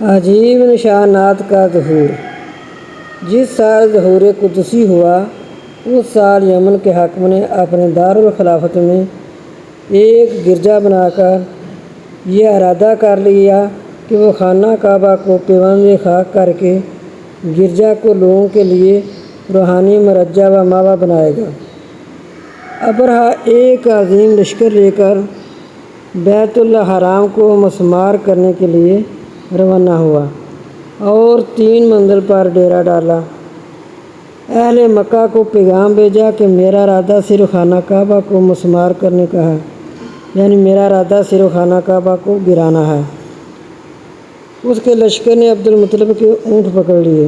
عجیب نشانات کا ظہور۔ جس سال ظہور قدسی ہوا اس سال یمن کے حاکم نے اپنے دارالخلافت میں ایک گرجا بنا کر یہ ارادہ کر لیا کہ وہ خانہ کعبہ کو پیوند خاک کر کے گرجا کو لوگوں کے لیے روحانی مرجع و ماوا بنائے گا۔ ابرہہ ایک عظیم لشکر لے کر بیت اللہ حرام کو مسمار کرنے کے لیے روانہ ہوا اور 3 منزل پر ڈیرا ڈالا۔ اہل مکہ کو پیغام بھیجا کہ میرا ارادہ صرف خانہ کعبہ کو مسمار کرنے کا ہے، یعنی میرا ارادہ صرف خانہ کعبہ کو گرانا ہے۔ اس کے لشکر نے عبد المطلب کے اونٹ پکڑ لیے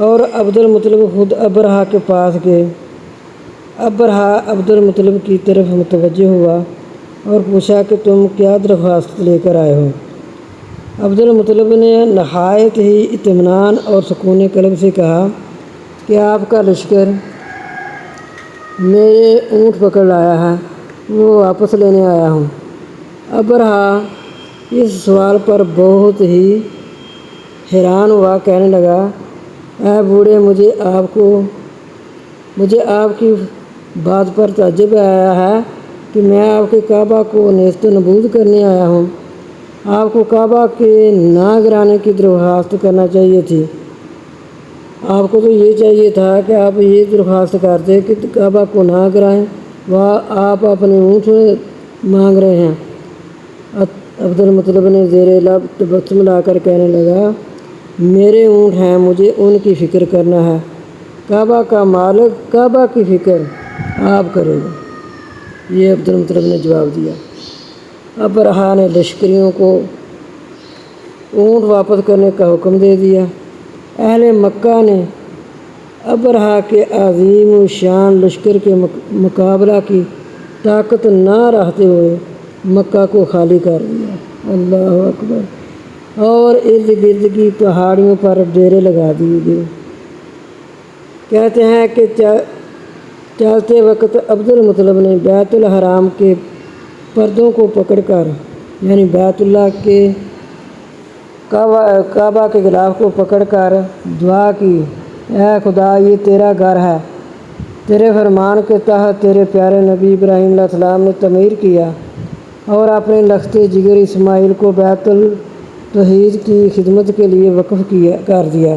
اور عبد المطلب خود ابرہہ کے پاس گئے۔ ابرہہ عبد المطلب کی طرف متوجہ ہوا اور پوچھا کہ تم کیا درخواست لے کر آئے ہو؟ عبد المطلب نے نہایت ہی اطمینان اور سکون قلب سے کہا کہ آپ کا لشکر میرے اونٹ پکڑ لایا ہے، وہ واپس لینے آیا ہوں۔ ابرہہ اس سوال پر بہت ہی حیران ہوا، کہنے لگا، اے بوڑھے، مجھے آپ کی بات پر تعجب آیا ہے کہ میں آپ کے کعبہ کو نیست و نابود کرنے آیا ہوں۔ آپ کو کعبہ کے نہ گرانے کی درخواست کرنا چاہیے تھی۔ آپ کو تو یہ چاہیے تھا کہ آپ یہ درخواست کرتے کہ کعبہ کو نہ گرائیں، وہ آپ اپنے اونٹ مانگ رہے ہیں۔ عبد المطلب نے زیر لب تبسم لا کر کہنے لگا، میرے اونٹ ہیں، مجھے ان کی فکر کرنا ہے، کعبہ کا مالک کعبہ کی فکر آپ کریں گے، یہ عبد المطلب نے جواب دیا۔ ابرہہ نے لشکریوں کو اونٹ واپس کرنے کا حکم دے دیا۔ اہل مکہ نے ابرہہ کے عظیم الشان لشکر کے مقابلہ کی طاقت نہ رکھتے ہوئے مکہ کو خالی کر دیا، اللہ اکبر، اور ارد گرد کی پہاڑیوں پر ڈیرے لگا دیے گئے۔ کہتے ہیں کہ چلتے وقت عبد المطلب نے بیت الحرام کے پردوں کو پکڑ کر، یعنی بیت اللہ کے کعبہ کے غلاف کو پکڑ کر دعا کی، اے خدا، یہ تیرا گھر ہے، تیرے فرمان کے تحت تیرے پیارے نبی ابراہیم علیہ السلام نے تعمیر کیا، اور اپنے لختے جگر اسماعیل کو بیت التوحید کی خدمت کے لیے وقف کر دیا۔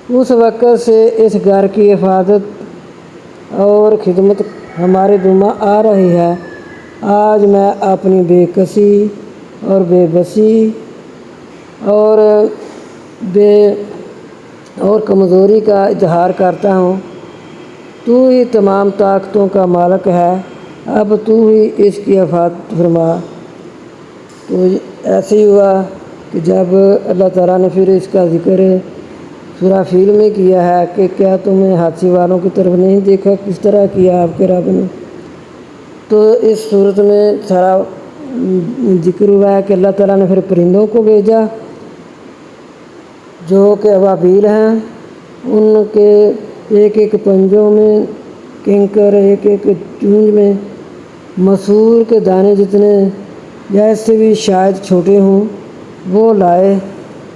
اس وقت سے اس گھر کی حفاظت اور خدمت ہمارے ذمہ آ رہی ہے۔ آج میں اپنی بے کسی اور بے بسی اور کمزوری کا اظہار کرتا ہوں۔ تو ہی تمام طاقتوں کا مالک ہے، اب تو ہی اس کی حفاظت فرما۔ تو ایسے ہی ہوا کہ جب اللہ تعالیٰ نے پھر اس کا ذکر سورہ فیل میں کیا ہے کہ کیا تم نے حادثے والوں کی طرف نہیں دیکھا، کس طرح کیا آپ کے رب نے، تو اس صورت میں سارا ذکر ہوا ہے کہ اللہ تعالیٰ نے پھر پرندوں کو بھیجا جو کہ ابابیل ہیں، ان کے ایک ایک پنجوں میں کنکر، ایک ایک چونج میں مسور کے دانے جتنے یا اس سے بھی شاید چھوٹے ہوں، وہ لائے،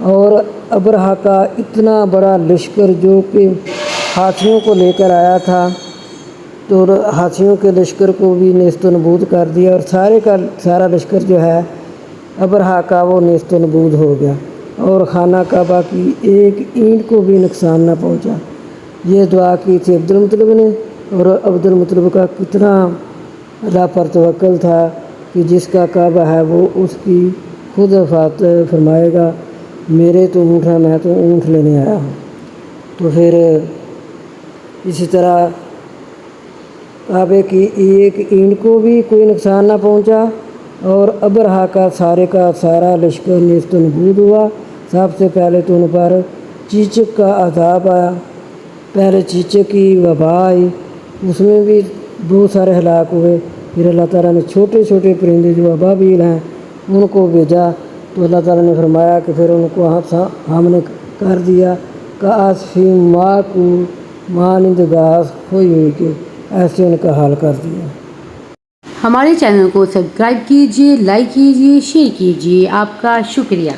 اور ابرہہ کا اتنا بڑا لشکر جو کہ ہاتھیوں کو لے کر آیا تھا، تو ہاتھیوں کے لشکر کو بھی نیست و نابود کر دیا، اور سارے کا سارا لشکر جو ہے ابرہہ کا وہ نیست و نابود ہو گیا، اور خانہ کعبہ کی ایک اینٹ کو بھی نقصان نہ پہنچا۔ یہ دعا کی تھی عبد المطلب نے، اور عبد المطلب کا کتنا اللہ پر توکل تھا کہ جس کا کعبہ ہے وہ اس کی خود حفاظت فرمائے گا، میرے تو اونٹ ہیں، میں تو اونٹ لینے آیا ہوں۔ تو پھر اسی طرح کعبے کی ایک اینٹ کو بھی کوئی نقصان نہ پہنچا، اور ابرہہ کا سارا لشکر نیست و نابود ہوا۔ سب سے پہلے تو ان پر چیچک کا عذاب آیا، پہلے چیچک کی وبا آئی، اس میں بھی بہت سارے ہلاک ہوئے۔ پھر اللہ تعالیٰ نے چھوٹے چھوٹے پرندے جو ابابیل ہیں ان کو بھیجا، تو اللہ تعالیٰ نے فرمایا کہ پھر ان کو ہم نے کر دیا کعصفٍ مأکول، مانند گھاس کھوئی ہوئی کے، ایسے ان کا حال کر دیا۔ ہمارے چینل کو سبسکرائب کیجیے، لائک کیجیے، شیئر کیجیے۔ آپ کا شکریہ۔